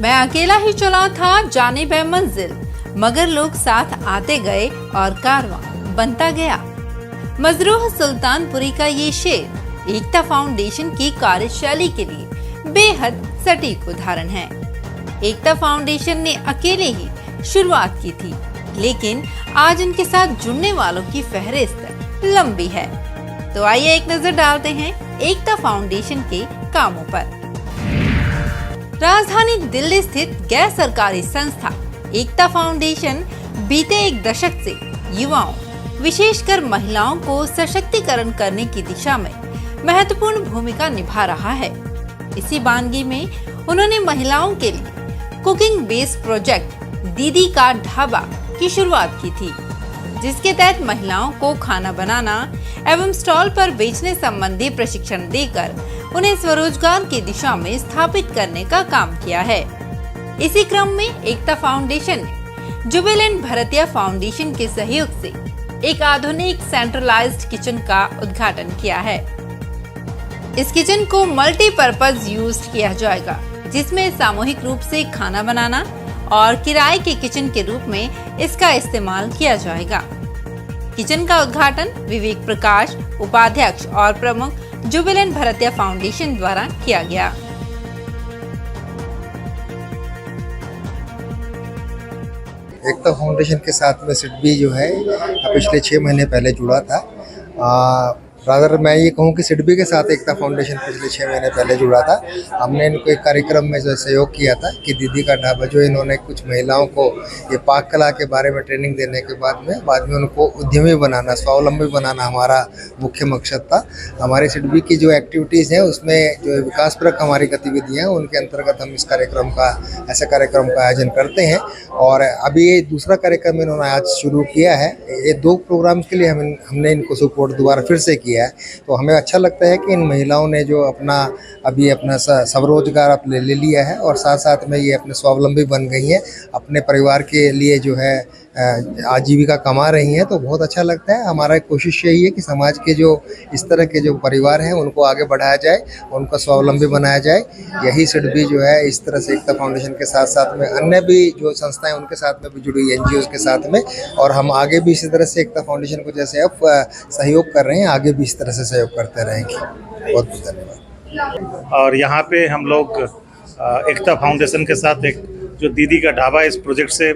मैं अकेला ही चला था जाने बे मंजिल, मगर लोग साथ आते गए और कारवां बनता गया। मजरूह सुल्तानपुरी का ये शेर एकता फाउंडेशन की कार्यशैली के लिए बेहद सटीक उदाहरण है। एकता फाउंडेशन ने अकेले ही शुरुआत की थी, लेकिन आज उनके साथ जुड़ने वालों की फहरिस्त लंबी है। तो आइए एक नजर डालते हैं एकता फाउंडेशन के कामों पर। राजधानी दिल्ली स्थित गैर सरकारी संस्था एकता फाउंडेशन बीते एक दशक से युवाओं, विशेषकर महिलाओं को सशक्तिकरण करने की दिशा में महत्वपूर्ण भूमिका निभा रहा है। इसी बानगी में उन्होंने महिलाओं के लिए कुकिंग बेस्ड प्रोजेक्ट दीदी का ढाबा की शुरुआत की थी, जिसके तहत महिलाओं को खाना बनाना एवं स्टॉल पर बेचने संबंधी प्रशिक्षण देकर उन्हें स्वरोजगार की दिशा में स्थापित करने का काम किया है। इसी क्रम में एकता फाउंडेशन ने जुबिलेंट भरतिया फाउंडेशन के सहयोग से एक आधुनिक सेंट्रलाइज्ड किचन का उद्घाटन किया है। इस किचन को मल्टीपर्पज यूज किया जाएगा, जिसमें सामूहिक रूप से खाना बनाना और किराए के किचन के रूप में इसका इस्तेमाल किया जाएगा। किचन का उद्घाटन विवेक प्रकाश, उपाध्यक्ष और प्रमुख जुबिलेंट भरतिया फाउंडेशन द्वारा किया गया। एकता फाउंडेशन के साथ में सिडबी जो है पिछले 6 महीने पहले जुड़ा था। रादर मैं ये कहूँ कि सिडबी के साथ एकता फाउंडेशन पिछले 6 महीने पहले जुड़ा था। हमने इनको एक कार्यक्रम में जो सहयोग किया था कि दीदी का ढाबा, जो इन्होंने कुछ महिलाओं को ये पाक कला के बारे में ट्रेनिंग देने के बाद में उनको उद्यमी बनाना, स्वावलंबी बनाना हमारा मुख्य मकसद था। हमारी सिडबी की जो एक्टिविटीज़ हैं उसमें जो विकासपरक हमारी गतिविधियाँ हैं उनके अंतर्गत हम इस कार्यक्रम का आयोजन करते हैं। और अभी ये दूसरा कार्यक्रम इन्होंने आज शुरू किया है। ये 2 प्रोग्राम के लिए हमने इनको सपोर्ट दोबारा फिर से किया है। तो हमें अच्छा लगता है कि इन महिलाओं ने जो अपना स्वरोजगार ले लिया है और साथ साथ में ये अपने स्वावलंबी बन गई हैं, अपने परिवार के लिए जो है आजीविका कमा रही हैं। तो बहुत अच्छा लगता है। हमारा कोशिश यही है कि समाज के जो इस तरह के जो परिवार हैं उनको आगे बढ़ाया जाए, उनको स्वावलंबी बनाया जाए। यही सिडबी जो है इस तरह से एकता फाउंडेशन के साथ साथ में अन्य भी जो संस्थाएं उनके साथ में भी जुड़ी, NGOs के साथ में, और हम आगे भी इसी तरह से एकता फाउंडेशन को जैसे अब सहयोग कर रहे हैं, आगे भी इस तरह से सहयोग करते रहेंगे। बहुत बहुत धन्यवाद। और यहाँ पे हम लोग एकता फाउंडेशन के साथ एक जो दीदी का ढाबा इस प्रोजेक्ट से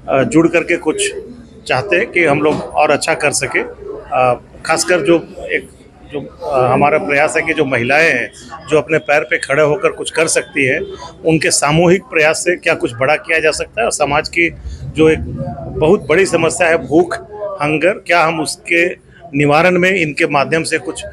जुड़ करके कुछ चाहते हैं कि हम लोग और अच्छा कर सके। खासकर जो हमारा प्रयास है कि जो महिलाएं हैं जो अपने पैर पे खड़े होकर कुछ कर सकती है, उनके सामूहिक प्रयास से क्या कुछ बड़ा किया जा सकता है। और समाज की जो एक बहुत बड़ी समस्या है भूख, हंगर, क्या हम उसके निवारण में इनके माध्यम से कुछ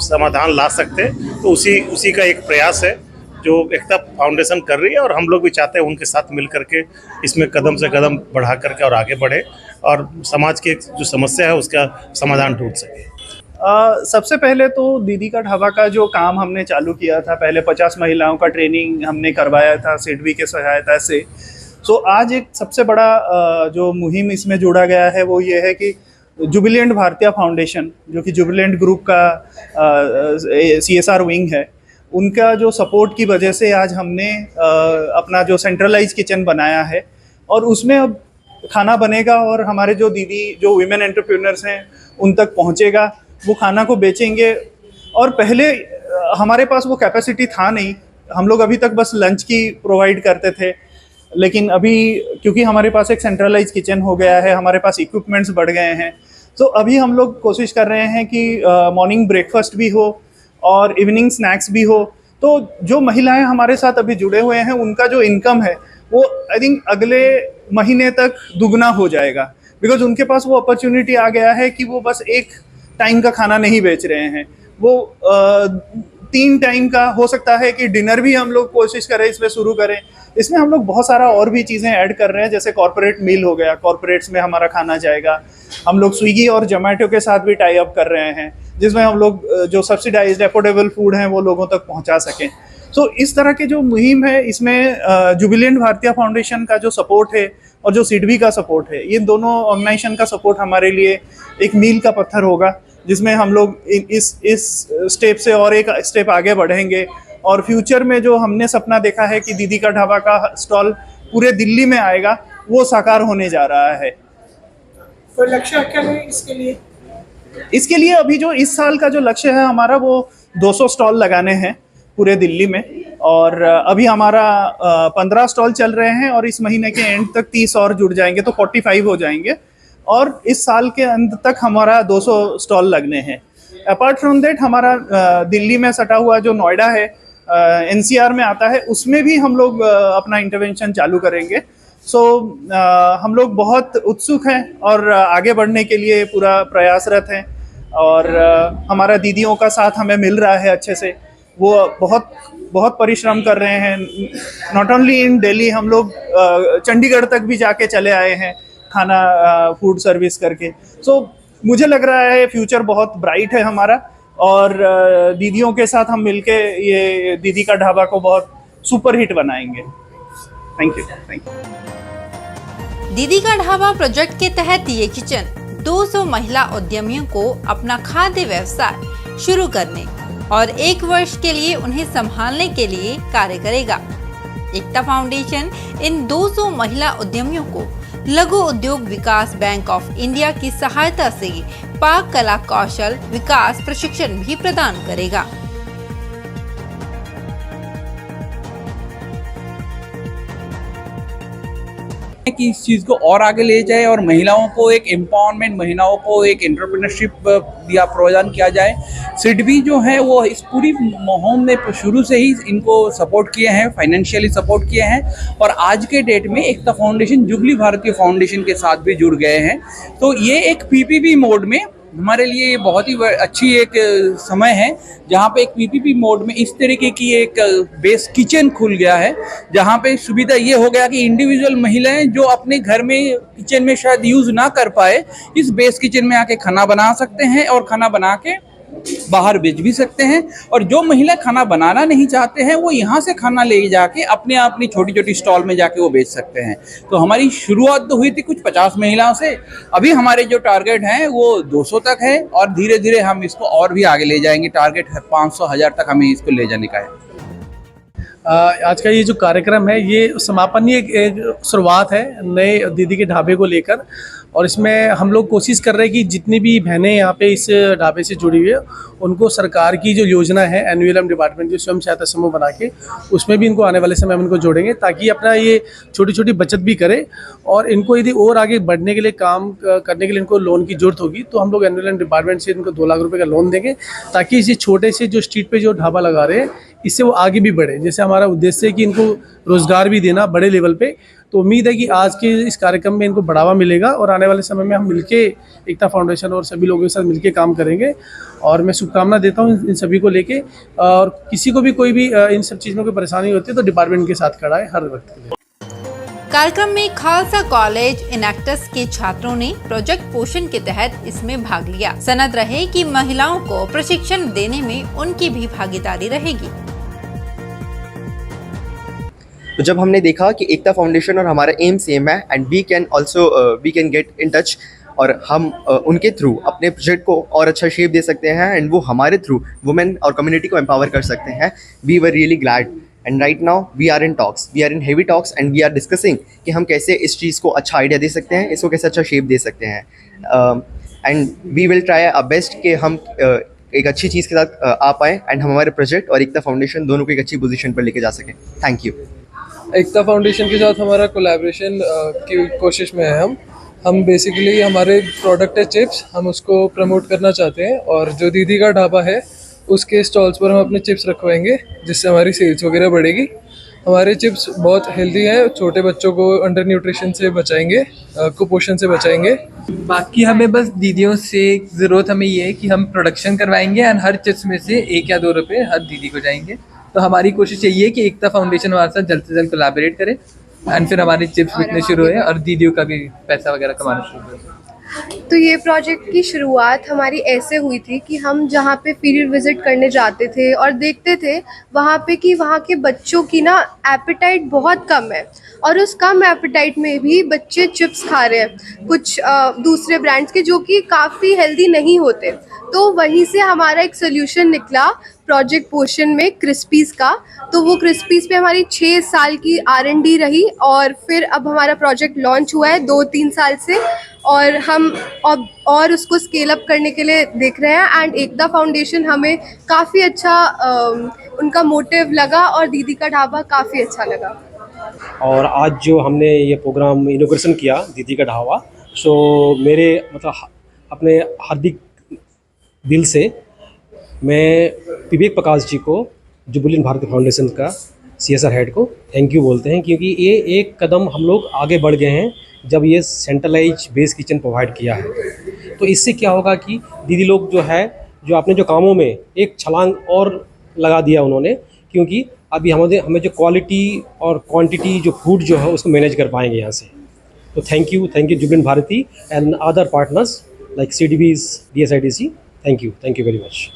समाधान ला सकते हैं। तो उसी का एक प्रयास है जो एकता फाउंडेशन कर रही है, और हम लोग भी चाहते हैं उनके साथ मिल करके इसमें कदम से कदम बढ़ा करके और आगे बढ़े और समाज की जो समस्या है उसका समाधान ढूंढ सके। सबसे पहले तो दीदी का ढाबा का जो काम हमने चालू किया था, पहले 50 महिलाओं का ट्रेनिंग हमने करवाया था सिडबी के सहायता से। तो आज एक सबसे बड़ा जो मुहिम इसमें जोड़ा गया है वो ये है कि जुबिलेंट भारतीय फाउंडेशन, जो कि जुबिलेंट ग्रुप का CSR विंग है, उनका जो सपोर्ट की वजह से आज हमने अपना जो सेंट्रलाइज किचन बनाया है और उसमें अब खाना बनेगा और हमारे जो दीदी जो वीमेन एंटरप्रेन्योर्स हैं उन तक पहुंचेगा, वो खाना को बेचेंगे। और पहले हमारे पास वो कैपेसिटी था नहीं, हम लोग अभी तक बस लंच की प्रोवाइड करते थे, लेकिन अभी क्योंकि हमारे पास एक सेंट्रलाइज किचन हो गया है, हमारे पास इक्विपमेंट्स बढ़ गए हैं, तो अभी हम लोग कोशिश कर रहे हैं कि मॉर्निंग ब्रेकफास्ट भी हो और इवनिंग स्नैक्स भी हो। तो जो महिलाएं हमारे साथ अभी जुड़े हुए हैं उनका जो इनकम है वो आई थिंक अगले महीने तक दुगना हो जाएगा, बिकॉज उनके पास वो अपॉर्चुनिटी आ गया है कि वो बस एक टाइम का खाना नहीं बेच रहे हैं, वो 3 टाइम का हो सकता है कि डिनर भी हम लोग कोशिश करें इसमें शुरू करें। इसमें हम लोग बहुत सारा और भी चीज़ें ऐड कर रहे हैं, जैसे कॉर्पोरेट मील हो गया, कॉर्पोरेट्स में हमारा खाना जाएगा। हम लोग स्विगी और जोमेटो के साथ भी टाई अप कर रहे हैं, जिसमें हम लोग जो सब्सिडाइज्ड अफोर्डेबल फूड हैं वो लोगों तक पहुंचा सकें। तो इस तरह के जो मुहिम है इसमें जुबिलेंट भारतीय फाउंडेशन का जो सपोर्ट है और जो सिडबी का सपोर्ट है, ये दोनों ऑर्गेनाइजेशन का सपोर्ट हमारे लिए एक मील का पत्थर होगा, जिसमें हम लोग इस स्टेप से और एक स्टेप आगे बढ़ेंगे और फ्यूचर में जो हमने सपना देखा है कि दीदी का ढाबा का स्टॉल पूरे दिल्ली में आएगा, वो साकार होने जा रहा है। कोई लक्ष्य क्या है इसके लिए? इसके लिए अभी जो इस साल का जो लक्ष्य है हमारा, वो 200 स्टॉल लगाने हैं पूरे दिल्ली में। और अभी हमारा 15 स्टॉल चल रहे हैं और इस महीने के एंड तक 30 और जुड़ जाएंगे तो 45 हो जाएंगे। और इस साल के अंत तक हमारा 200 स्टॉल लगने हैं। अपार्ट फ्रॉम दैट हमारा दिल्ली में सटा हुआ जो नोएडा है, NCR में आता है, उसमें भी हम लोग अपना इंटरवेंशन चालू करेंगे। हम लोग बहुत उत्सुक हैं और आगे बढ़ने के लिए पूरा प्रयासरत हैं। और हमारा दीदियों का साथ हमें मिल रहा है अच्छे से, वो बहुत बहुत परिश्रम कर रहे हैं। नॉट ओनली इन दिल्ली, हम लोग चंडीगढ़ तक भी जाके चले आए हैं खाना फूड सर्विस करके। मुझे लग रहा है फ्यूचर बहुत ब्राइट है हमारा, और दीदियों के साथ हम मिलके ये दीदी का ढाबा को बहुत सुपर हिट बनाएंगे। Thank you. दीदी का ढाबा प्रोजेक्ट के तहत ये किचन 200 महिला उद्यमियों को अपना खाद्य व्यवसाय शुरू करने और 1 वर्ष के लिए उन्हें संभालने के लिए कार्य करेगा। एकता फाउंडेशन इन 200 महिला उद्यमियों को लघु उद्योग विकास बैंक ऑफ इंडिया की सहायता से पाक कला कौशल विकास प्रशिक्षण भी प्रदान करेगा। कि इस चीज़ को और आगे ले जाए और महिलाओं को एक एम्पावरमेंट, महिलाओं को एक एंटरप्रेन्योरशिप दिया प्रदान किया जाए। सिडबी जो है वो इस पूरी मुहिम में शुरू से ही इनको सपोर्ट किए हैं, फाइनेंशियली सपोर्ट किए हैं। और आज के डेट में एकता फाउंडेशन जुबली भारतीय फाउंडेशन के साथ भी जुड़ गए हैं। तो ये एक PPP मोड में हमारे लिए ये बहुत ही अच्छी एक समय है, जहाँ पे एक PPP मोड में इस तरीके की एक बेस किचन खुल गया है, जहाँ पे सुविधा ये हो गया कि इंडिविजुअल महिलाएं जो अपने घर में किचन में शायद यूज़ ना कर पाए, इस बेस किचन में आके खाना बना सकते हैं और खाना बना के बाहर बेच भी सकते हैं। और जो महिला खाना बनाना नहीं चाहते हैं, वो यहाँ से खाना ले जाके अपनी छोटी छोटी स्टॉल में जाके वो बेच सकते हैं। तो हमारी शुरुआत तो हुई थी कुछ 50 महिलाओं से, अभी हमारे जो टारगेट हैं वो 200 तक है और धीरे धीरे हम इसको और भी आगे ले जाएंगे। टारगेट 500-1000 तक हमें इसको ले जाने का है। आज का ये जो कार्यक्रम है, ये समापन, ये एक शुरुआत है नए दीदी के ढाबे को लेकर। और इसमें हम लोग कोशिश कर रहे हैं कि जितनी भी बहनें यहाँ पे इस ढाबे से जुड़ी हुई है, उनको सरकार की जो योजना है एनवीएलएम डिपार्टमेंट जो स्वयं सहायता समूह बना के, उसमें भी इनको आने वाले समय में इनको जोड़ेंगे, ताकि अपना ये छोटी छोटी बचत भी करें। और इनको यदि और आगे बढ़ने के लिए, काम करने के लिए इनको लोन की जरूरत होगी, तो हम लोग एनवीएलएम डिपार्टमेंट से इनको 2 लाख रुपये का लोन देंगे, ताकि इसी छोटे से जो स्ट्रीट पे जो ढाबा लगा रहे हैं, इससे वो आगे भी बढ़े। जैसे हमारा उद्देश्य है कि इनको रोजगार भी देना बड़े लेवल पे। तो उम्मीद है कि आज के इस कार्यक्रम में इनको बढ़ावा मिलेगा और आने वाले समय में हम मिलके एकता फाउंडेशन और सभी लोगों के साथ मिलके काम करेंगे। और मैं शुभकामना देता हूँ इन सभी को लेके। और किसी को भी कोई भी इन सब चीज़ों में कोई परेशानी होती है तो डिपार्टमेंट के साथ खड़ा है हर वक्त के लिए। कार्यक्रम में खालसा कॉलेज इनएक्टस के छात्रों ने प्रोजेक्ट पोषण के तहत इसमें भाग लिया। सनद रहे कि महिलाओं को प्रशिक्षण देने में उनकी भी भागीदारी रहेगी। तो जब हमने देखा कि एकता फाउंडेशन और हमारा एम सेम है and we can get in touch और हम उनके थ्रू अपने प्रोजेक्ट को और अच्छा शेप दे सकते हैं एंड वो हमारे थ्रू वुमेन और कम्युनिटी को एम्पावर कर सकते हैं, we were really glad. And right now we are in talks, we are in heavy talks and we are discussing कि हम कैसे इस चीज़ को अच्छा आइडिया दे सकते हैं, इसको कैसे अच्छा शेप दे सकते हैं। And we will try our best कि हम एक अच्छी चीज़ के साथ आ पाएँ एंड हम हमारे प्रोजेक्ट और एकता फाउंडेशन दोनों को एक अच्छी पोजीशन पर लेके जा सकें। Thank you. एकता फाउंडेशन के साथ हमारा कोलैबोरेशन की कोशिश में है। हम बेसिकली हमारे प्रोडक्ट है चिप्स, हम उसको प्रमोट करना चाहते हैं और जो दीदी का ढाबा है उसके स्टॉल्स पर हम अपने चिप्स रखवाएंगे, जिससे हमारी सेल्स वगैरह बढ़ेगी। हमारे चिप्स बहुत हेल्दी है, छोटे बच्चों को अंडर न्यूट्रिशन से बचाएंगे, कुपोषण से बचाएंगे। बाकी हमें बस दीदियों से ज़रूरत हमें ये है कि हम प्रोडक्शन करवाएंगे और हर चिप्स में से 1 या 2 रुपये हर दीदी को जाएंगे। तो हमारी कोशिश यही है कि एकता फाउंडेशन हमारे साथ जल्द से जल्द कोलैबोरेट करे एंड फिर हमारे चिप्स बिकने शुरू हुए और दीदियों का भी पैसा वगैरह कमाना शुरू हुआ। तो ये प्रोजेक्ट की शुरुआत हमारी ऐसे हुई थी कि हम जहाँ पे फील्ड विजिट करने जाते थे और देखते थे वहाँ पे कि वहाँ के बच्चों की ना एपेटाइट बहुत कम है और उस कम एपेटाइट में भी बच्चे चिप्स खा रहे हैं कुछ दूसरे ब्रांड्स के, जो कि काफ़ी हेल्दी नहीं होते। तो वहीं से हमारा एक सोल्यूशन निकला प्रोजेक्ट पोर्शन में क्रिस्पीज़ का, तो वो क्रिस्पीज़ पे हमारी 6 साल की R&D रही और फिर अब हमारा प्रोजेक्ट लॉन्च हुआ है 2-3 साल से और हम अब और उसको स्केल अप करने के लिए देख रहे हैं। एंड एकता फाउंडेशन हमें काफ़ी अच्छा उनका मोटिव लगा और दीदी का ढाबा काफ़ी अच्छा लगा। और आज जो हमने ये प्रोग्राम इनॉग्रेशन किया दीदी का ढाबा, सो मेरे मतलब अपने हार्दिक दिल से मैं विवेक प्रकाश जी को, जुबिलेंट भारती फाउंडेशन का CSR हेड को थैंक यू बोलते हैं, क्योंकि ये एक कदम हम लोग आगे बढ़ गए हैं जब ये सेंट्रलाइज बेस किचन प्रोवाइड किया है। तो इससे क्या होगा कि दीदी लोग जो है जो अपने जो कामों में एक छलांग और लगा दिया उन्होंने, क्योंकि अभी हमें जो क्वालिटी और क्वांटिटी जो फूड जो है उसको मैनेज कर पाएंगे यहाँ से। तो thank you Jubilant Bharti and other partners like CDBs, DSIDC, thank you very much.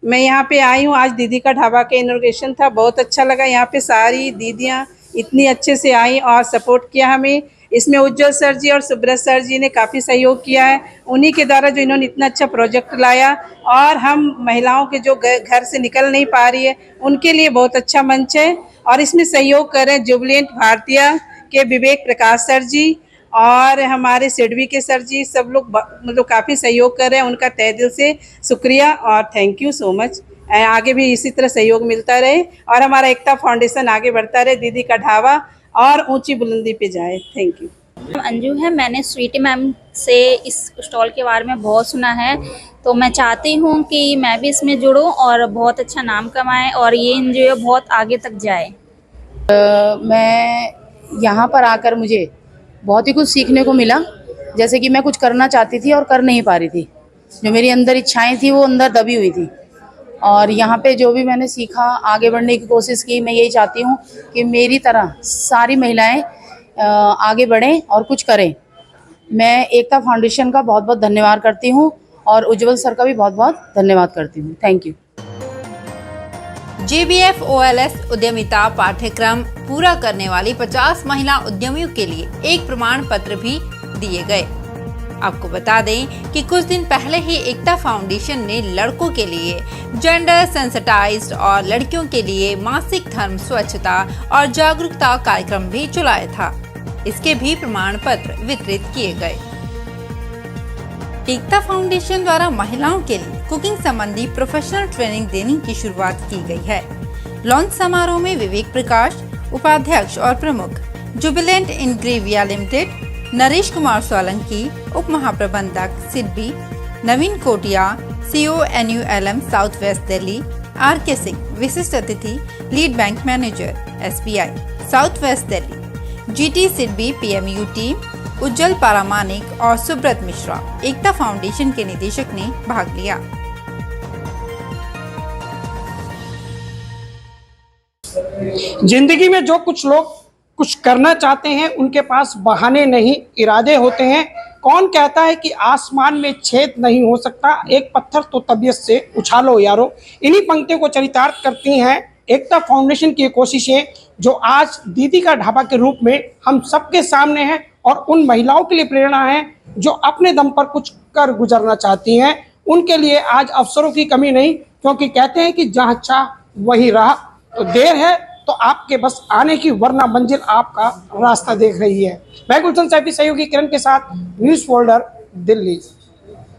मैं यहाँ पे आई हूँ, आज दीदी का ढाबा का इनॉग्रेशन था, बहुत अच्छा लगा। यहाँ पे सारी दीदियाँ इतनी अच्छे से आई और सपोर्ट किया हमें। इसमें उज्जवल सर जी और सुब्रत सर जी ने काफ़ी सहयोग किया है, उन्हीं के द्वारा जो इन्होंने इतना अच्छा प्रोजेक्ट लाया। और हम महिलाओं के जो घर से निकल नहीं पा रही है उनके लिए बहुत अच्छा मंच है। और इसमें सहयोग कर रहे हैं जुबिलेंट भारतीय के विवेक प्रकाश सर जी और हमारे सिडबी के सर जी, सब लोग मतलब काफ़ी सहयोग कर रहे हैं। उनका तहे दिल से शुक्रिया और थैंक यू सो मच। आगे भी इसी तरह सहयोग मिलता रहे और हमारा एकता फाउंडेशन आगे बढ़ता रहे, दीदी का ढाबा और ऊंची बुलंदी पे जाए। Thank you. अंजू है, मैंने स्वीटी मैम से इस स्टॉल के बारे में बहुत सुना है, तो मैं चाहती हूँ कि मैं भी इसमें जुड़ूँ और बहुत अच्छा नाम कमाएं और ये NGO बहुत आगे तक जाए। मैं यहाँ पर आकर मुझे बहुत ही कुछ सीखने को मिला, जैसे कि मैं कुछ करना चाहती थी और कर नहीं पा रही थी, जो मेरी अंदर इच्छाएं थी वो अंदर दबी हुई थी। और यहाँ पे जो भी मैंने सीखा, आगे बढ़ने की कोशिश की, मैं यही चाहती हूँ कि मेरी तरह सारी महिलाएं आगे बढ़ें और कुछ करें। मैं एकता फाउंडेशन का बहुत बहुत धन्यवाद करती हूँ और उज्जवल सर का भी बहुत बहुत धन्यवाद करती हूँ। Thank you. JBF OLS उद्यमिता पाठ्यक्रम पूरा करने वाली 50 महिला उद्यमियों के लिए एक प्रमाण पत्र भी दिए गए। आपको बता दें कि कुछ दिन पहले ही एकता फाउंडेशन ने लड़कों के लिए जेंडर सेंसिटाइज्ड और लड़कियों के लिए मासिक धर्म स्वच्छता और जागरूकता कार्यक्रम भी चलाया था। इसके भी प्रमाण पत्र वितरित किए गए। एकता फाउंडेशन द्वारा महिलाओं के लिए कुकिंग संबंधी प्रोफेशनल ट्रेनिंग देने की शुरुआत की गई है। लॉन्च समारोह में विवेक प्रकाश उपाध्यक्ष और प्रमुख, Jubilant Ingrevia limited Naresh Kumar Solanki उप महाप्रबंधक SIDBI, Naveen Kotia CO NULM south west Delhi, RK Singh विशिष्ट अतिथि lead bank manager SBI south west Delhi, GT SIDBI PMU team, Ujjwal Paramanik और सुब्रत मिश्रा एकता फाउंडेशन के निदेशक ने भाग लिया। जिंदगी में जो कुछ लोग कुछ करना चाहते हैं उनके पास बहाने नहीं, इरादे होते हैं। कौन कहता है कि आसमान में छेद नहीं हो सकता, एक पत्थर तो तबीयत से उछालो यारो। इन्हीं पंक्तियों को चरितार्थ करती हैं एकता फाउंडेशन की कोशिशें, जो आज दीदी का ढाबा के रूप में हम सबके सामने है और उन महिलाओं के लिए प्रेरणा है जो अपने दम पर कुछ कर गुजरना चाहती हैं। उनके लिए आज अवसरों की कमी नहीं, क्योंकि कहते हैं कि जहाँ चाह वही राह। तो देर है तो आपके बस आने की, वरना मंजिल आपका रास्ता देख रही है। मैं गुलशन सैफी सहयोगी किरण के साथ न्यूज़ फोल्डर दिल्ली।